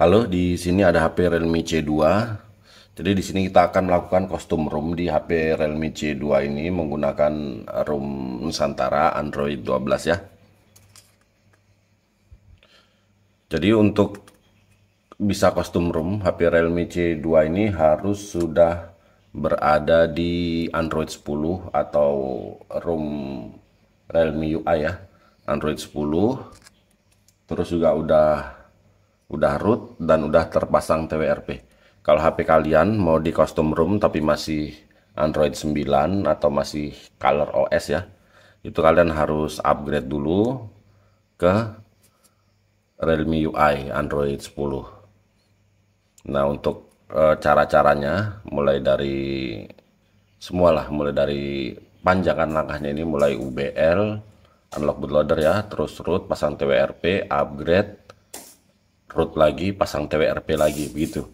Halo, di sini ada HP Realme C2. Jadi di sini kita akan melakukan custom ROM di HP Realme C2 ini menggunakan ROM Nusantara Android 12 ya. Jadi untuk bisa custom ROM HP Realme C2 ini harus sudah berada di Android 10 atau ROM Realme UI ya. Android 10, terus juga udah root dan udah terpasang TWRP. Kalau HP kalian mau di custom ROM tapi masih Android 9 atau masih Color OS ya, itu kalian harus upgrade dulu ke Realme UI Android 10. Nah, untuk cara-caranya mulai dari semualah, mulai dari panjangan langkahnya ini, mulai UBL, unlock bootloader ya, terus root, pasang TWRP, upgrade, root lagi, pasang TWRP lagi, begitu.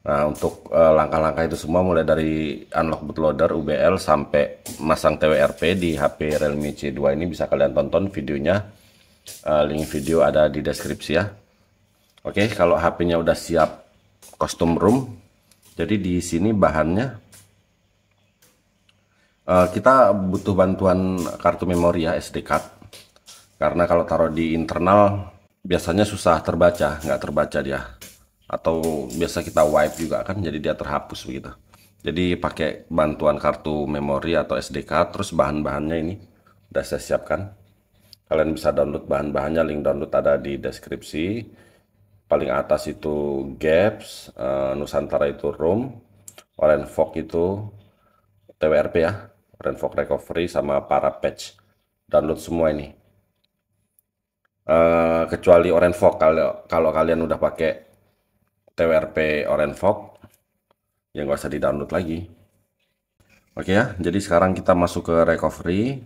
Nah, untuk langkah-langkah itu semua mulai dari unlock bootloader, UBL, sampai masang TWRP di HP Realme C2 ini bisa kalian tonton videonya. Link video ada di deskripsi ya. Oke, kalau HP-nya udah siap custom ROM, jadi di sini bahannya kita butuh bantuan kartu memori ya, SD card. Karena kalau taruh di internal biasanya susah terbaca, nggak terbaca dia. Atau biasa kita wipe juga kan, jadi dia terhapus begitu. Jadi pakai bantuan kartu memori atau SD card. Terus bahan-bahannya ini udah saya siapkan. Kalian bisa download bahan-bahannya, link download ada di deskripsi. Paling atas itu Gaps, Nusantara itu ROM, Orange Fog itu TWRP ya, Orange Fog Recovery sama para patch. Download semua ini. Kecuali Orange Fog, kalau kalian udah pakai TWRP Orange Fog, ya nggak usah di-download lagi. Oke ya, jadi sekarang kita masuk ke recovery,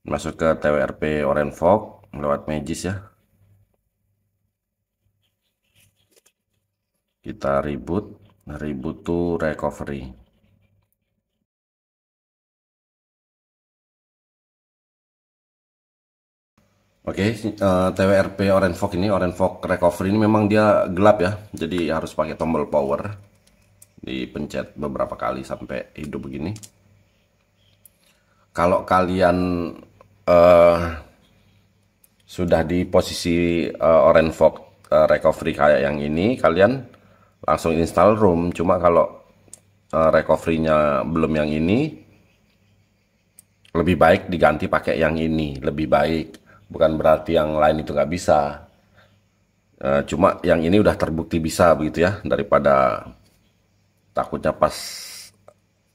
masuk ke TWRP Orange Fog lewat Magis ya. Kita reboot to recovery. Oke, TWRP Orange Fog ini, Orange Fog Recovery ini memang dia gelap ya, jadi harus pakai tombol power, dipencet beberapa kali sampai hidup begini. Kalau kalian eh, sudah di posisi Orange Fog Recovery kayak yang ini, kalian langsung install ROM. Cuma kalau recovery-nya belum yang ini, lebih baik diganti pakai yang ini, lebih baik. Bukan berarti yang lain itu nggak bisa. Cuma yang ini udah terbukti bisa begitu ya, daripada takutnya pas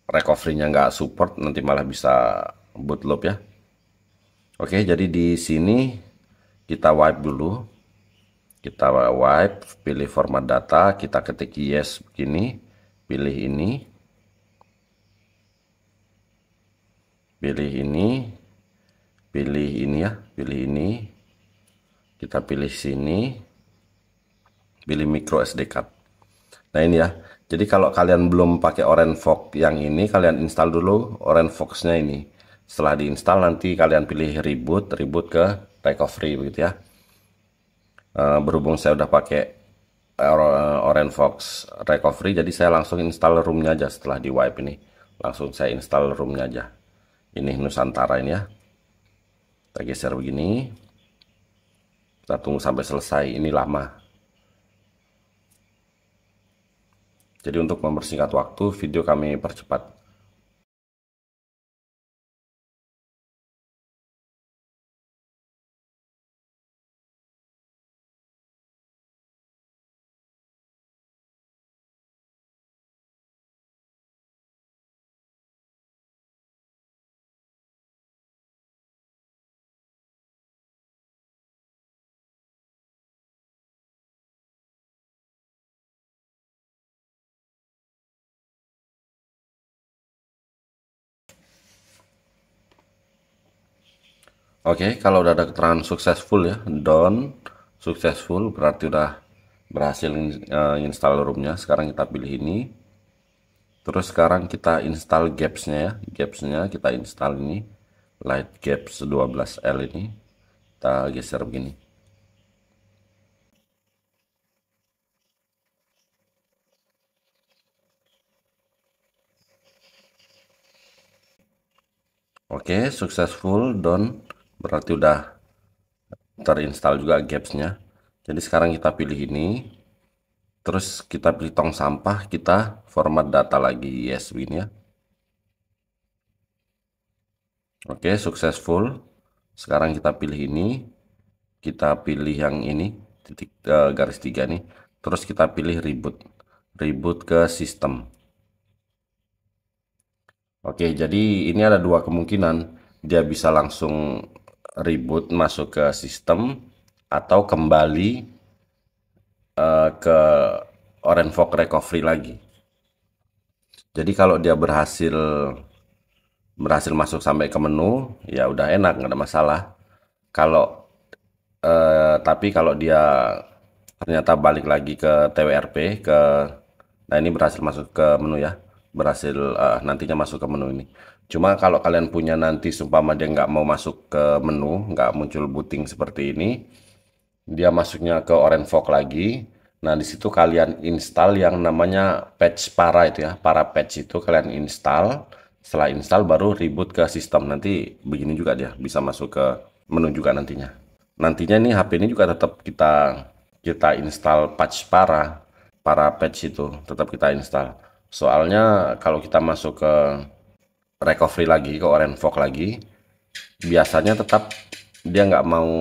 recovery-nya nggak support nanti malah bisa bootloop ya. Oke, jadi di sini kita wipe dulu. Kita wipe, pilih format data, kita ketik yes begini, pilih ini, pilih ini, pilih ini ya, pilih ini, kita pilih sini, pilih micro SD card. Nah ini ya, jadi kalau kalian belum pakai Orange Fog yang ini, kalian install dulu Orange Fox-nya ini. Setelah diinstal nanti kalian pilih reboot ke recovery begitu ya. Berhubung saya udah pakai Orange Fox Recovery, jadi saya langsung install ROM-nya aja. Setelah di wipe ini langsung saya install ROM-nya aja. Ini Nusantara ini ya, kita geser begini, kita tunggu sampai selesai. Ini lama, jadi untuk mempersingkat waktu video kami percepat. Oke, kalau udah ada keterangan successful ya, done successful, berarti udah berhasil install ROM-nya. Sekarang kita pilih ini. Terus sekarang kita install Gaps-nya ya. Gaps-nya kita install ini, Light Gaps 12L ini. Kita geser begini. Oke, successful done. Berarti udah terinstall juga Gapps-nya. Jadi sekarang kita pilih ini. Terus kita pilih tong sampah, kita format data lagi, yes win ya. Oke, successful. Sekarang kita pilih ini, kita pilih yang ini, titik garis 3 nih. Terus kita pilih reboot ke sistem. Oke, jadi ini ada dua kemungkinan. Dia bisa langsung reboot masuk ke sistem atau kembali ke Orange Fog Recovery lagi. Jadi kalau dia berhasil masuk sampai ke menu, ya udah enak, nggak ada masalah. Kalau tapi kalau dia ternyata balik lagi ke TWRP nah ini berhasil masuk ke menu ya, berhasil nantinya masuk ke menu ini. Cuma kalau kalian punya nanti sumpama dia nggak mau masuk ke menu, nggak muncul booting seperti ini, dia masuknya ke Orange Fog lagi. Nah, di situ kalian install yang namanya patch para itu ya. Para patch itu kalian install. Setelah install baru reboot ke sistem. Nanti begini juga dia bisa masuk ke menu juga nantinya. Nantinya nih HP ini juga tetap kita kita install patch para patch itu tetap kita install. Soalnya kalau kita masuk ke recovery lagi, ke Orange Fog lagi, biasanya tetap dia nggak mau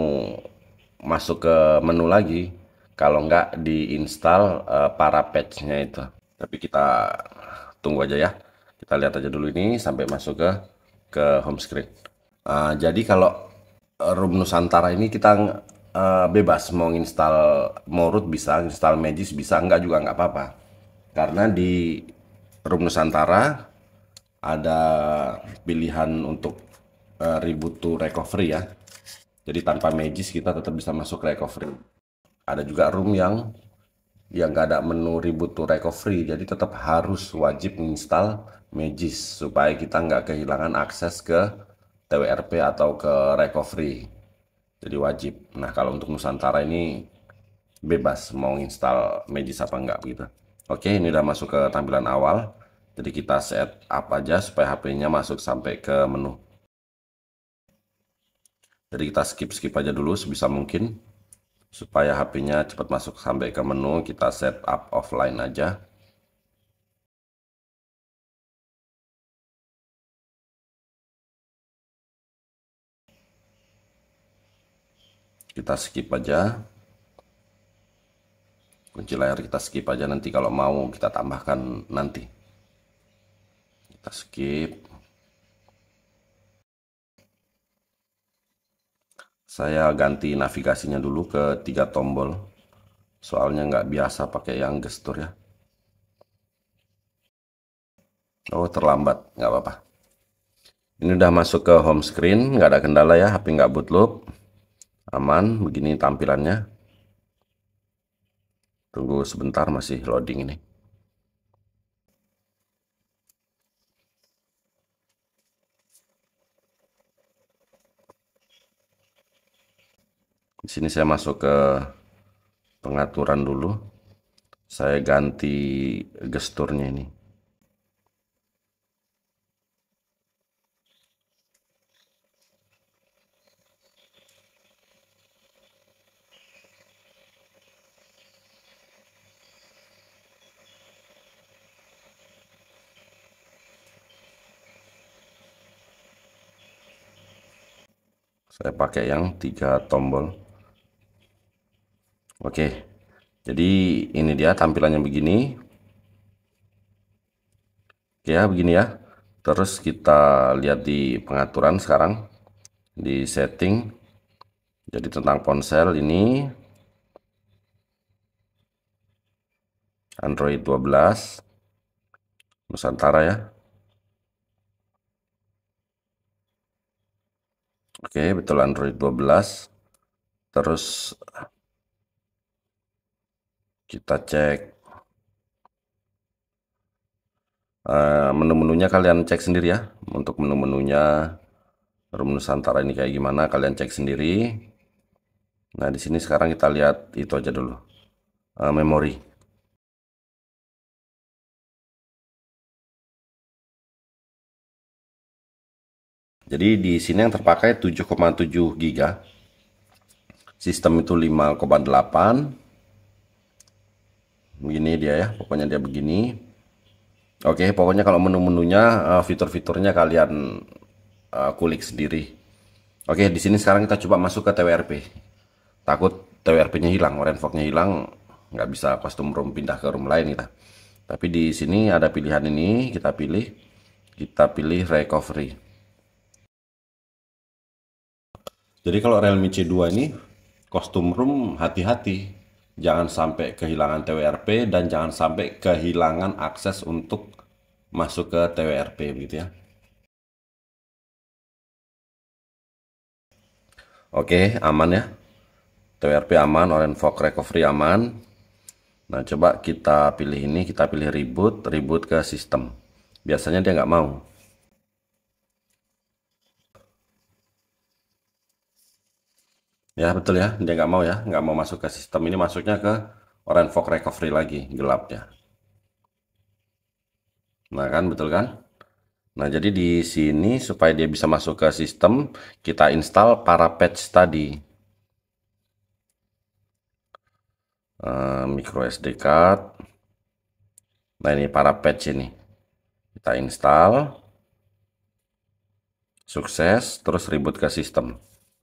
masuk ke menu lagi kalau nggak diinstal para patchnya itu. Tapi kita tunggu aja ya, kita lihat aja dulu ini sampai masuk ke home screen. Jadi kalau room Nusantara ini kita bebas mau install, mau root bisa, install Magis bisa, enggak juga nggak apa-apa, karena di room Nusantara ada pilihan untuk reboot to recovery ya. Jadi tanpa Magis kita tetap bisa masuk recovery. Ada juga room yang nggak ada menu reboot to recovery, jadi tetap harus wajib install Magis supaya kita nggak kehilangan akses ke TWRP atau ke recovery. Jadi wajib. Nah kalau untuk Nusantara ini bebas mau install Magis apa enggak gitu. Oke, ini udah masuk ke tampilan awal. Jadi kita set up aja supaya HP-nya masuk sampai ke menu. Jadi kita skip aja dulu sebisa mungkin supaya HP-nya cepat masuk sampai ke menu. Kita set up offline aja. Kita skip aja. Kunci layar kita skip aja, nanti kalau mau kita tambahkan nanti. Kita skip. Saya ganti navigasinya dulu ke 3 tombol. Soalnya nggak biasa pakai yang gestur ya. Oh terlambat, nggak apa-apa. Ini udah masuk ke home screen, nggak ada kendala ya, HP nggak bootloop. Aman, begini tampilannya. Tunggu sebentar, masih loading ini. Di sini saya masuk ke pengaturan dulu. Saya ganti gesturnya ini. Saya pakai yang 3 tombol. Oke, jadi ini dia tampilannya begini. Oke ya, begini ya. Terus kita lihat di pengaturan sekarang, di setting. Jadi tentang ponsel ini Android 12 Nusantara ya. Oke, betul Android 12. Terus kita cek menu-menunya, kalian cek sendiri ya. Untuk menu-menunya room Nusantara ini kayak gimana kalian cek sendiri. Nah, di sini sekarang kita lihat itu aja dulu. Memori. Jadi di sini yang terpakai 7,7 GB. Sistem itu 5,8. Begini dia ya, pokoknya dia begini. Oke, pokoknya kalau menu-menunya, fitur-fiturnya kalian kulik sendiri. Oke, di sini sekarang kita coba masuk ke TWRP. Takut TWRP-nya hilang, orange fog-nya hilang, nggak bisa custom room pindah ke room lain kita. Tapi di sini ada pilihan ini, kita pilih recovery. Jadi kalau Realme C2 ini custom room, hati-hati, jangan sampai kehilangan TWRP dan jangan sampai kehilangan akses untuk masuk ke TWRP gitu ya. Oke, aman ya. TWRP aman, Orange Fog Recovery aman. Nah, coba kita pilih ini, kita pilih reboot ke sistem. Biasanya dia nggak mau. Ya, betul ya, dia nggak mau ya, nggak mau masuk ke sistem. Ini masuknya ke Orange Fog Recovery lagi, gelapnya. Nah, kan, betul kan? Nah, jadi di sini supaya dia bisa masuk ke sistem, kita install para patch tadi. Micro SD card. Nah, ini para patch ini. Kita install. Sukses, terus reboot ke sistem.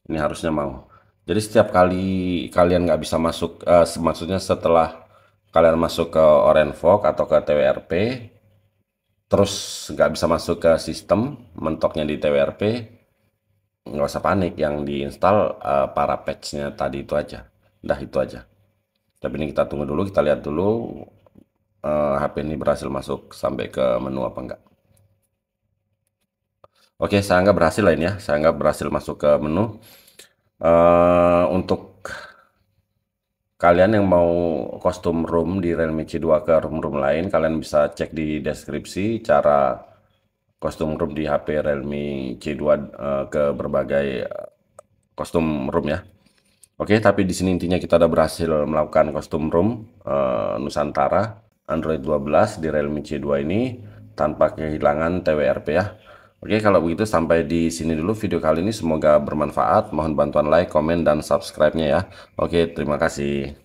Ini harusnya mau. Jadi setiap kali kalian nggak bisa masuk, maksudnya setelah kalian masuk ke Orange Fog atau ke TWRP, terus nggak bisa masuk ke sistem, mentoknya di TWRP, nggak usah panik. Yang diinstal para patchnya tadi itu aja. Udah itu aja. Tapi ini kita tunggu dulu, kita lihat dulu HP ini berhasil masuk sampai ke menu apa enggak. Oke, saya anggap berhasil lah ini ya. Saya anggap berhasil masuk ke menu. Untuk kalian yang mau custom room di Realme C2 ke room-room lain, kalian bisa cek di deskripsi cara custom room di HP Realme C2 ke berbagai custom room ya. Oke, tapi di sini intinya kita udah berhasil melakukan custom room Nusantara Android 12 di Realme C2 ini tanpa kehilangan TWRP ya. Oke, kalau begitu sampai di sini dulu video kali ini. Semoga bermanfaat. Mohon bantuan like, komen, dan subscribe-nya ya. Oke, terima kasih.